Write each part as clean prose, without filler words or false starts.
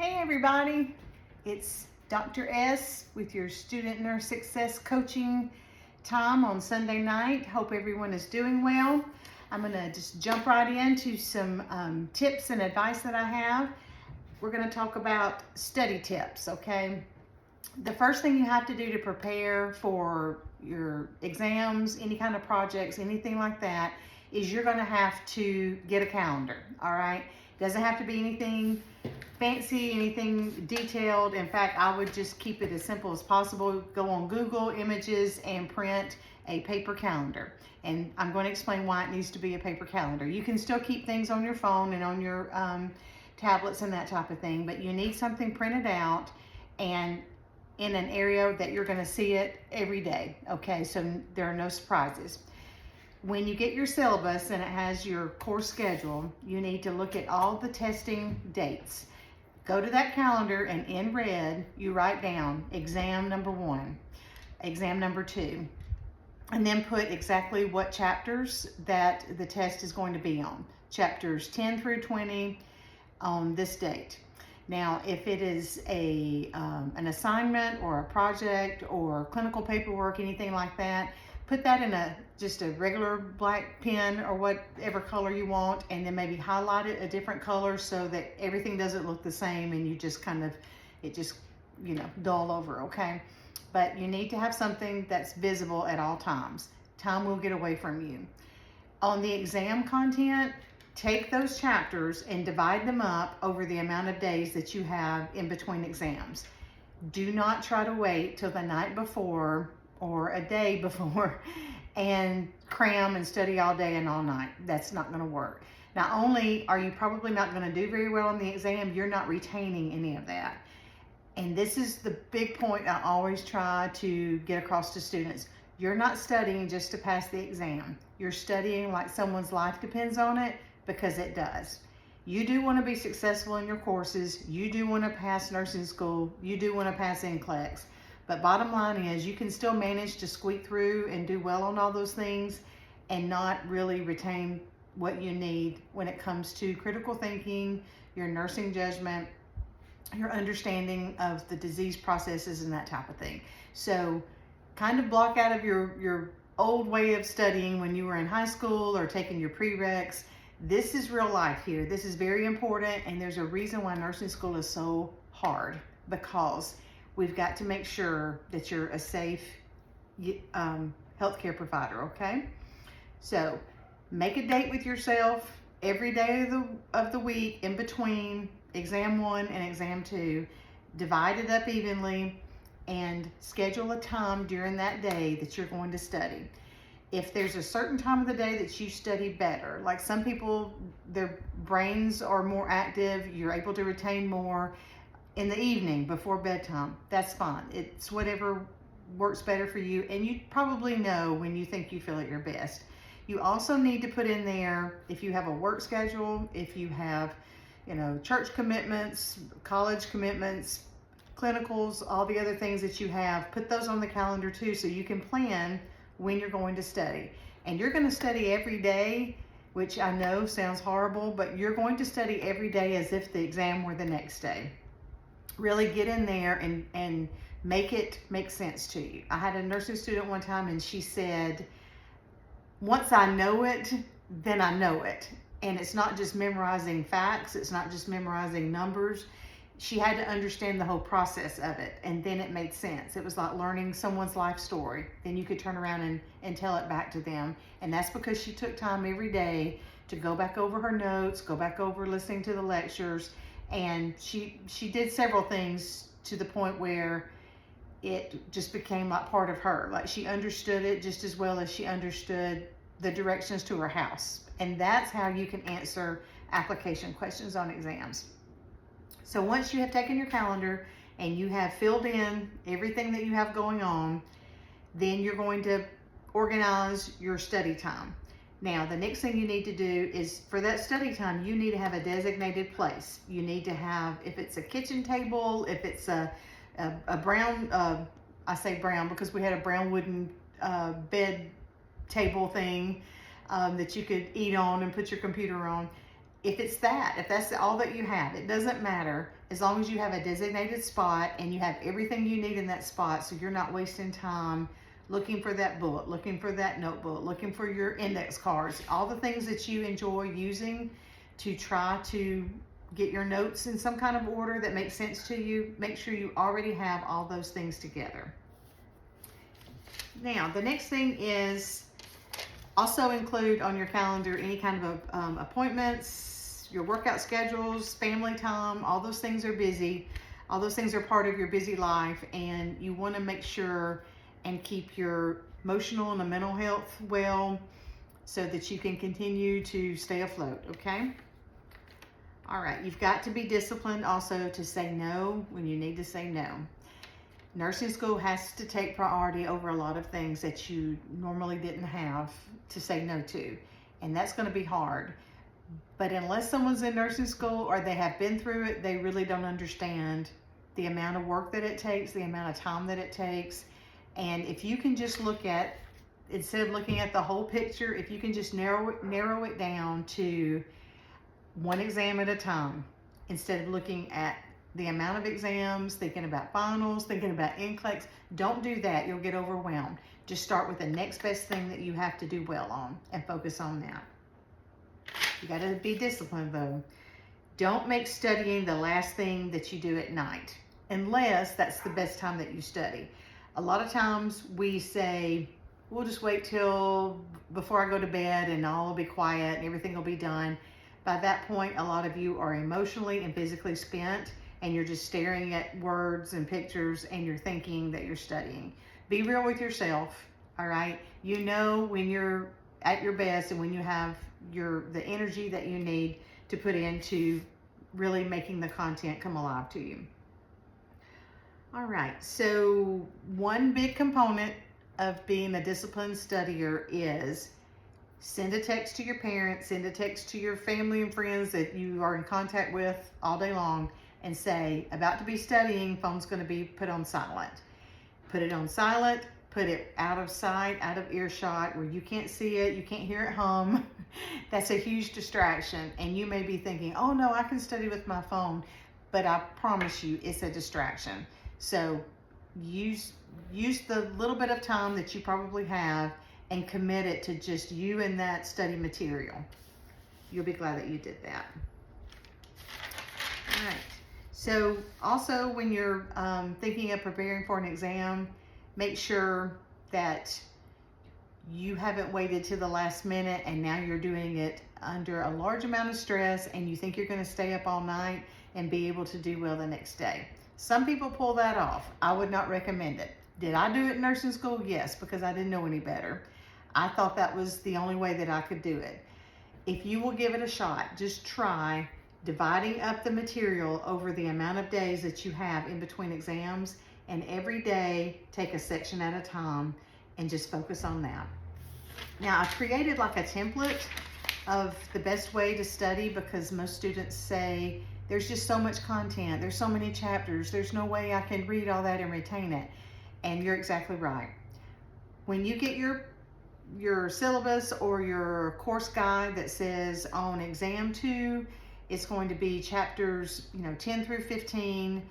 Hey everybody, it's Dr. S with your Student Nurse Success Coaching time on Sunday night. Hope everyone is doing well. I'm going to just jump right into some tips and advice that I have. We're going to talk about study tips, okay? The first thing you have to do to prepare for your exams, any kind of projects, anything like that, is you're going to have to get a calendar, all right? Doesn't have to be anything fancy, anything detailed. In fact, I would just keep it as simple as possible. Go on Google Images and print a paper calendar. And I'm going to explain why it needs to be a paper calendar. You can still keep things on your phone and on your tablets and that type of thing, but you need something printed out and in an area that you're going to see it every day, okay? So there are no surprises. When you get your syllabus and it has your course schedule, you need to look at all the testing dates. Go to that calendar and in red, you write down exam number 1, exam number 2, and then put exactly what chapters that the test is going to be on. Chapters 10 through 20 on this date. Now, if it is an assignment or a project or clinical paperwork, anything like that, put that in just a regular black pen or whatever color you want, and then maybe highlight it a different color so that everything doesn't look the same and you just dull over, okay? But you need to have something that's visible at all times. Time will get away from you. On the exam content, take those chapters and divide them up over the amount of days that you have in between exams. Do not try to wait till the night before or a day before and cram and study all day and all night. That's not going to work. Not only are you probably not going to do very well on the exam, you're not retaining any of that. And this is the big point I always try to get across to students. You're not studying just to pass the exam. You're studying like someone's life depends on it, because it does. You do want to be successful in your courses. You do want to pass nursing school. You do want to pass NCLEX. But bottom line is you can still manage to squeak through and do well on all those things and not really retain what you need when it comes to critical thinking, your nursing judgment, your understanding of the disease processes and that type of thing. So kind of block out of your old way of studying when you were in high school or taking your prereqs. This is real life here. This is very important, and there's a reason why nursing school is so hard, because we've got to make sure that you're a safe healthcare provider, okay? So make a date with yourself every day of the week in between exam 1 and exam 2. Divide it up evenly and schedule a time during that day that you're going to study. If there's a certain time of the day that you study better, like some people, their brains are more active, you're able to retain more in the evening before bedtime, that's fine. It's whatever works better for you, and you probably know when you think you feel at your best. You also need to put in there, if you have a work schedule, if you have, church commitments, college commitments, clinicals, all the other things that you have, put those on the calendar too, so you can plan when you're going to study. And you're going to study every day, which I know sounds horrible, but you're going to study every day as if the exam were the next day. Really get in there and make it make sense to you. I had a nursing student one time, and she said, once I know it, then I know it. And it's not just memorizing facts, it's not just memorizing numbers. She had to understand the whole process of it, and then it made sense. It was like learning someone's life story. Then you could turn around and tell it back to them. And that's because she took time every day to go back over her notes, go back over listening to the lectures, and she did several things to the point where it just became like part of her. Like she understood it just as well as she understood the directions to her house. And that's how you can answer application questions on exams. So once you have taken your calendar and you have filled in everything that you have going on, then you're going to organize your study time. Now, the next thing you need to do is, for that study time, you need to have a designated place. You need to have, if it's a kitchen table, if it's a brown, I say brown because we had a brown wooden bed table thing that you could eat on and put your computer on. if that's all that you have, it doesn't matter, as long as you have a designated spot and you have everything you need in that spot, so you're not wasting time looking for that book, looking for that notebook, looking for your index cards, all the things that you enjoy using to try to get your notes in some kind of order that makes sense to you. Make sure you already have all those things together. Now, the next thing is also include on your calendar any kind of appointments, your workout schedules, family time. All those things are busy. All those things are part of your busy life, and you want to make sure and keep your emotional and mental health well so that you can continue to stay afloat, okay? All right, you've got to be disciplined also to say no when you need to say no. Nursing school has to take priority over a lot of things that you normally didn't have to say no to, and that's going to be hard. But unless someone's in nursing school or they have been through it, they really don't understand the amount of work that it takes, the amount of time that it takes. And if you can just look at, instead of looking at the whole picture, if you can just narrow it down to one exam at a time, instead of looking at the amount of exams, thinking about finals, thinking about NCLEX, don't do that. You'll get overwhelmed. Just start with the next best thing that you have to do well on and focus on that. You got to be disciplined though. Don't make studying the last thing that you do at night, unless that's the best time that you study. A lot of times we say, we'll just wait till before I go to bed and all will be quiet and everything will be done. By that point, a lot of you are emotionally and physically spent, and you're just staring at words and pictures and you're thinking that you're studying. Be real with yourself, all right? You know when you're at your best and when you have the energy that you need to put into really making the content come alive to you. All right, so one big component of being a disciplined studier is send a text to your parents, send a text to your family and friends that you are in contact with all day long and say, about to be studying, phone's going to be put on silent. Put it on silent, put it out of sight, out of earshot, where you can't see it, you can't hear it hum. That's a huge distraction, and you may be thinking, oh no, I can study with my phone, but I promise you it's a distraction. So use the little bit of time that you probably have and commit it to just you and that study material. You'll be glad that you did that. All right. So also when you're thinking of preparing for an exam, make sure that you haven't waited to the last minute and now you're doing it under a large amount of stress and you think you're going to stay up all night and be able to do well the next day. Some people pull that off. I would not recommend it. Did I do it in nursing school? Yes, because I didn't know any better. I thought that was the only way that I could do it. If you will give it a shot, just try dividing up the material over the amount of days that you have in between exams, and every day take a section at a time and just focus on that. Now, I created like a template of the best way to study because most students say, there's just so much content, there's so many chapters, there's no way I can read all that and retain it. And you're exactly right. When you get your syllabus or your course guide that says on exam 2, it's going to be chapters 10 through 15,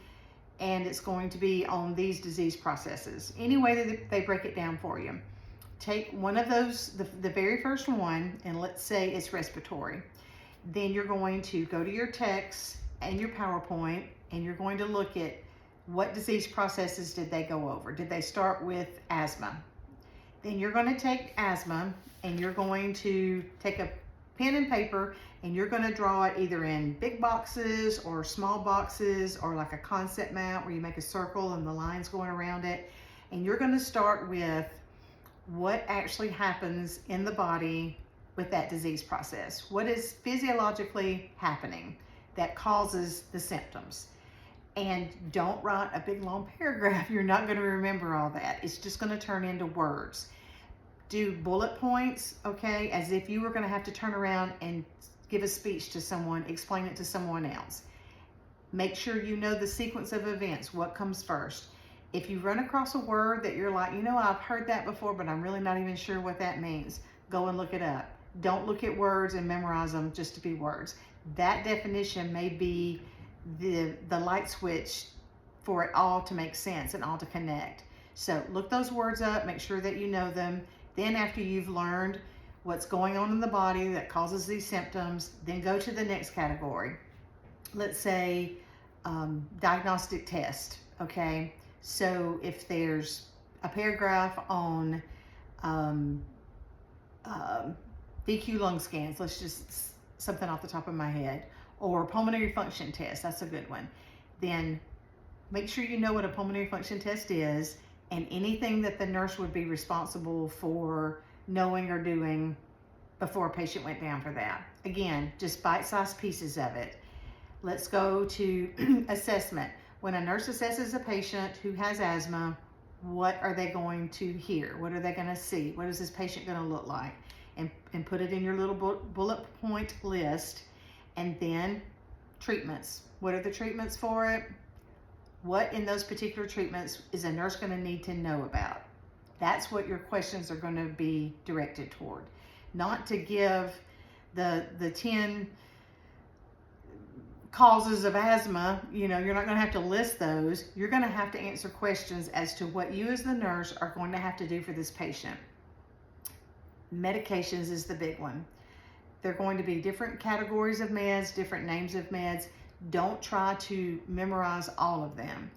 and it's going to be on these disease processes. Any way that they break it down for you. Take one of those, the very first one, and let's say it's respiratory. Then you're going to go to your text and your PowerPoint, and you're going to look at what disease processes did they go over. Did they start with asthma? Then you're going to take asthma and you're going to take a pen and paper and you're going to draw it either in big boxes or small boxes or like a concept map where you make a circle and the lines going around it. And you're going to start with what actually happens in the body with that disease process. What is physiologically happening that causes the symptoms? And don't write a big long paragraph. You're not going to remember all that. It's just going to turn into words. Do bullet points, okay, as if you were going to have to turn around and give a speech to someone, explain it to someone else. Make sure you know the sequence of events, what comes first. If you run across a word that you're like, I've heard that before, but I'm really not even sure what that means, go and look it up. Don't look at words and memorize them just to be words. That definition may be the light switch for it all to make sense and all to connect. So look those words up, make sure that you know them. Then after you've learned what's going on in the body that causes these symptoms, then go to the next category. Let's say diagnostic test, okay? So if there's a paragraph on VQ lung scans, let's just, something off the top of my head, or pulmonary function test, that's a good one. Then make sure you know what a pulmonary function test is and anything that the nurse would be responsible for knowing or doing before a patient went down for that. Again, just bite-sized pieces of it. Let's go to assessment. When a nurse assesses a patient who has asthma, what are they going to hear? What are they going to see? What is this patient going to look like? And put it in your little bullet point list. And then treatments. What are the treatments for it? What in those particular treatments is a nurse going to need to know about? That's what your questions are going to be directed toward. Not to give the 10 causes of asthma, you're not going to have to list those. You're going to have to answer questions as to what you as the nurse are going to have to do for this patient. Medications is the big one. They're going to be different categories of meds, different names of meds. Don't try to memorize all of them.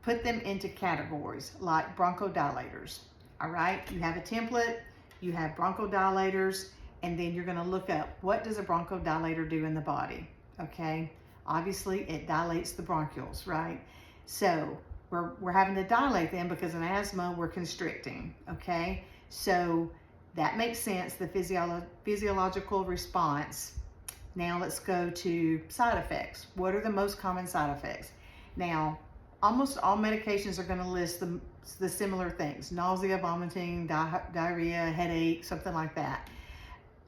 Put them into categories like bronchodilators. All right, you have a template, you have bronchodilators, and then you're going to look up what does a bronchodilator do in the body. Okay, obviously it dilates the bronchioles, right? So we're having to dilate them because in asthma we're constricting. Okay, so that makes sense, the physiological response. Now let's go to side effects. What are the most common side effects? Now, almost all medications are going to list the similar things: nausea, vomiting, diarrhea, headache, something like that.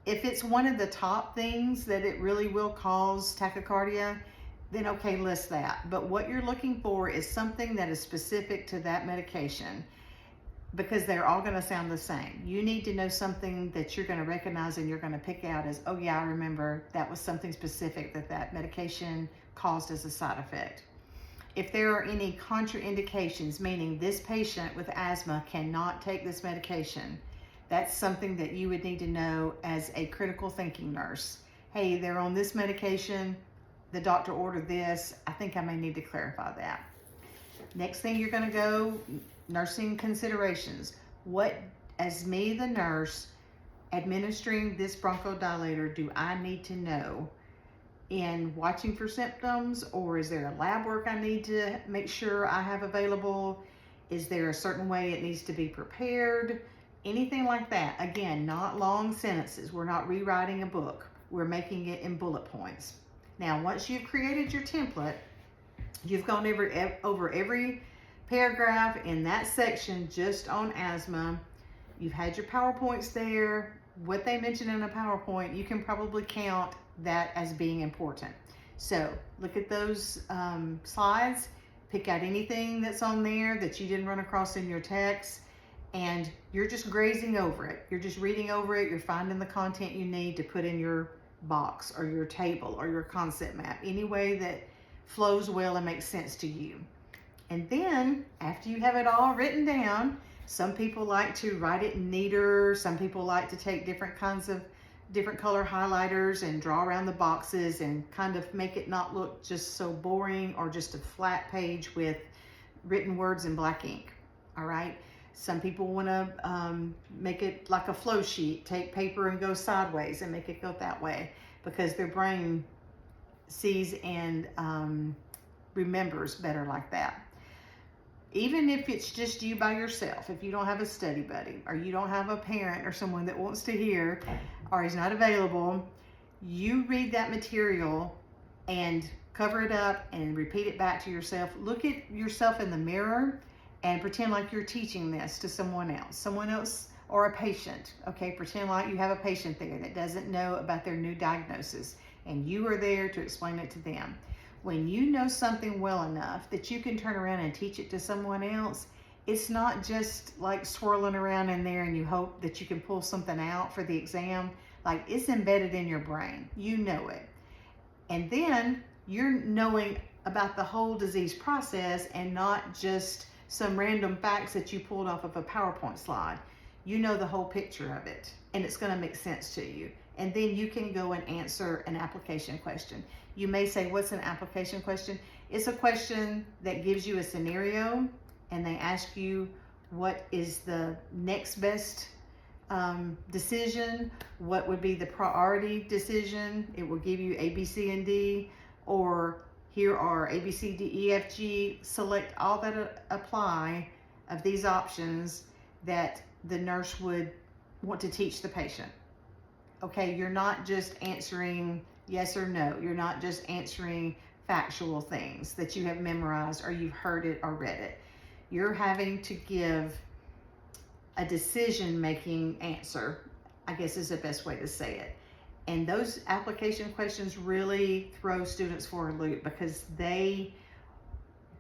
If it's one of the top things that it really will cause tachycardia, then okay, list that. But what you're looking for is something that is specific to that medication, because they're all going to sound the same. You need to know something that you're going to recognize and you're going to pick out as, oh yeah, I remember that was something specific that medication caused as a side effect. If there are any contraindications, meaning this patient with asthma cannot take this medication, that's something that you would need to know as a critical thinking nurse. Hey, they're on this medication, the doctor ordered this, I think I may need to clarify that. Next thing you're going to go, nursing considerations. What, as me, the nurse, administering this bronchodilator, do I need to know in watching for symptoms, or is there a lab work I need to make sure I have available? Is there a certain way it needs to be prepared? Anything like that. Again, not long sentences. We're not rewriting a book. We're making it in bullet points. Now, once you've created your template, you've gone over every paragraph in that section just on asthma. You've had your PowerPoints there. What they mention in a PowerPoint, you can probably count that as being important. So look at those slides, pick out anything that's on there that you didn't run across in your text, and you're just grazing over it. You're just reading over it. You're finding the content you need to put in your box or your table or your concept map, any way that flows well and makes sense to you. And then after you have it all written down, some people like to write it neater. Some people like to take different color highlighters and draw around the boxes and kind of make it not look just so boring or just a flat page with written words in black ink. All right. Some people want to make it like a flow sheet, take paper and go sideways and make it go that way because their brain sees and remembers better like that. Even if it's just you by yourself, if you don't have a study buddy or you don't have a parent or someone that wants to hear or is not available, you read that material and cover it up and repeat it back to yourself. Look at yourself in the mirror and pretend like you're teaching this to someone else or a patient. Okay, pretend like you have a patient there that doesn't know about their new diagnosis and you are there to explain it to them. When you know something well enough that you can turn around and teach it to someone else, it's not just like swirling around in there and you hope that you can pull something out for the exam. Like, it's embedded in your brain. You know it. And then you're knowing about the whole disease process and not just some random facts that you pulled off of a PowerPoint slide. You know the whole picture of it, and it's going to make sense to you. And then you can go and answer an application question. You may say, what's an application question? It's a question that gives you a scenario, and they ask you what is the next best decision, what would be the priority decision. It will give you A, B, C, and D, or here are A, B, C, D, E, F, G. Select all that apply of these options that the nurse would want to teach the patient. Okay, you're not just answering yes or no. You're not just answering factual things that you have memorized or you've heard it or read it. You're having to give a decision-making answer, I guess is the best way to say it. And those application questions really throw students for a loop because they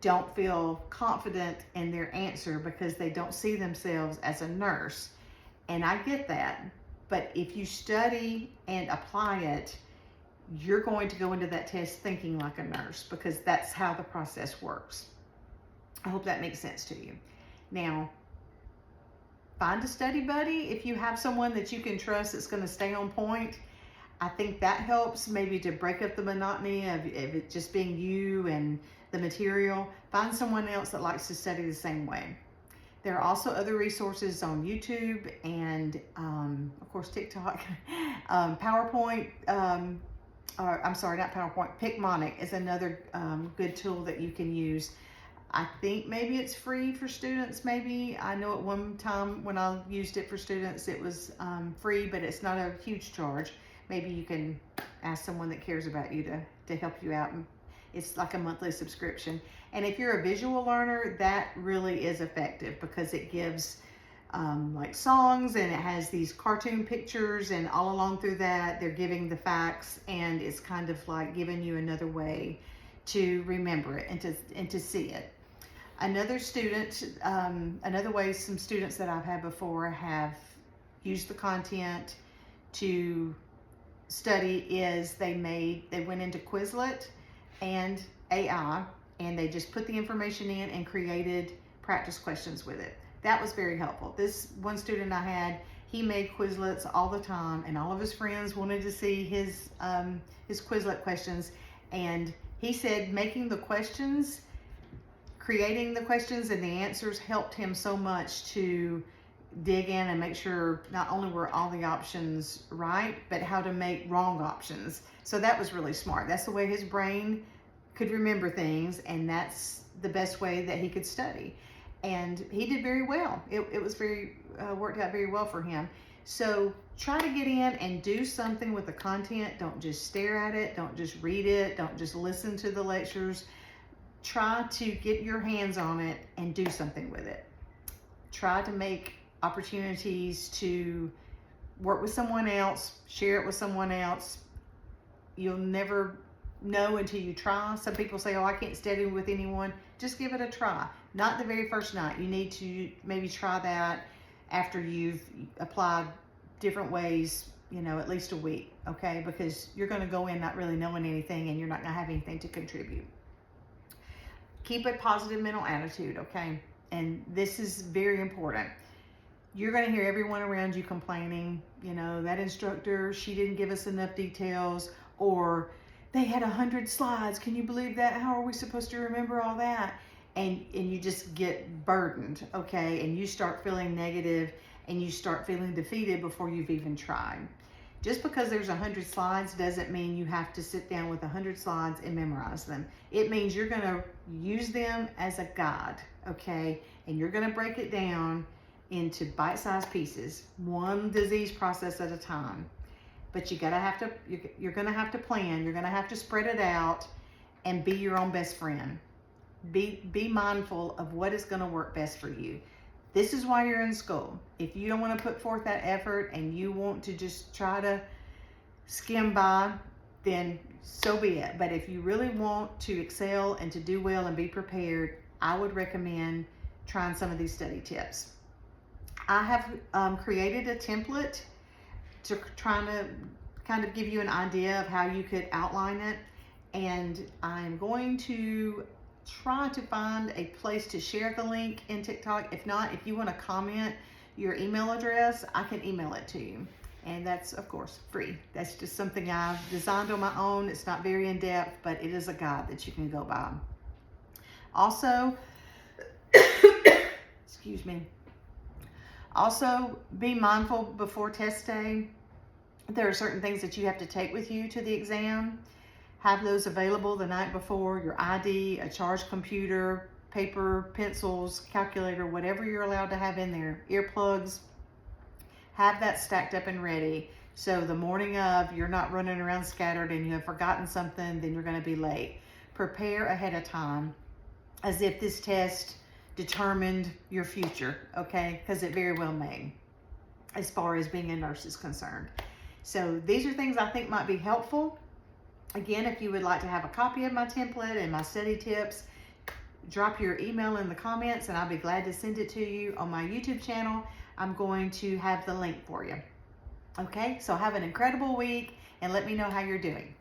don't feel confident in their answer because they don't see themselves as a nurse. And I get that, but if you study and apply it, you're going to go into that test thinking like a nurse because that's how the process works. I hope that makes sense to you. Now, find a study buddy. If you have someone that you can trust that's going to stay on point, I think that helps maybe to break up the monotony of it just being you and the material. Find someone else that likes to study the same way. There are also other resources on YouTube and, of course, TikTok. PowerPoint, I'm sorry, not PowerPoint, Picmonic is another good tool that you can use. I think maybe it's free for students, maybe. I know at one time when I used it for students, it was free, but it's not a huge charge. Maybe you can ask someone that cares about you to help you out. It's like a monthly subscription. And if you're a visual learner, that really is effective because it gives like songs and it has these cartoon pictures, and all along through that, they're giving the facts, and it's kind of like giving you another way to remember it and to see it. Another way some students that I've had before have used the content to study is they went into Quizlet and AI, and they just put the information in and created practice questions with it. That was very helpful. This one student I had, he made Quizlets all the time, and all of his friends wanted to see his Quizlet questions, and he said making the questions, creating the questions and the answers helped him so much to dig in and make sure not only were all the options right, but how to make wrong options. So that was really smart. That's the way his brain could remember things, and that's the best way that he could study. And he did very well. It was worked out very well for him. So try to get in and do something with the content. Don't just stare at it. Don't just read it. Don't just listen to the lectures. Try to get your hands on it and do something with it. Try to make opportunities to work with someone else, share it with someone else. You'll never know until you try. Some people say, oh, I can't study with anyone. Just give it a try. Not the very first night. You need to maybe try that after you've applied different ways, at least a week, okay? Because you're going to go in not really knowing anything, and you're not going to have anything to contribute. Keep a positive mental attitude, okay? And this is very important. You're going to hear everyone around you complaining, that instructor, she didn't give us enough details, or they had 100 slides. Can you believe that? How are we supposed to remember all that? And you just get burdened, okay? And you start feeling negative, and you start feeling defeated before you've even tried. Just because there's 100 slides doesn't mean you have to sit down with 100 slides and memorize them. It means you're going to use them as a guide, okay? And you're going to break it down into bite-sized pieces, one disease process at a time. But you're going to have to plan. You're going to have to spread it out and be your own best friend. Be mindful of what is going to work best for you. This is why you're in school. If you don't want to put forth that effort and you want to just try to skim by, then so be it. But if you really want to excel and to do well and be prepared, I would recommend trying some of these study tips. I have created a template to trying to kind of give you an idea of how you could outline it. And I'm going to try to find a place to share the link in TikTok. If not, if you want to comment your email address, I can email it to you. And that's, of course, free. That's just something I've designed on my own. It's not very in-depth, but it is a guide that you can go by. Also, excuse me. Also, be mindful before test day. There are certain things that you have to take with you to the exam. Have those available the night before, your ID, a charged computer, paper, pencils, calculator, whatever you're allowed to have in there, earplugs. Have that stacked up and ready. So the morning of, you're not running around scattered and you have forgotten something, then you're going to be late. Prepare ahead of time as if this test determined your future, okay? Because it very well may, as far as being a nurse is concerned. So these are things I think might be helpful. Again, if you would like to have a copy of my template and my study tips, drop your email in the comments and I'll be glad to send it to you. On my YouTube channel, I'm going to have the link for you. Okay, so have an incredible week and let me know how you're doing.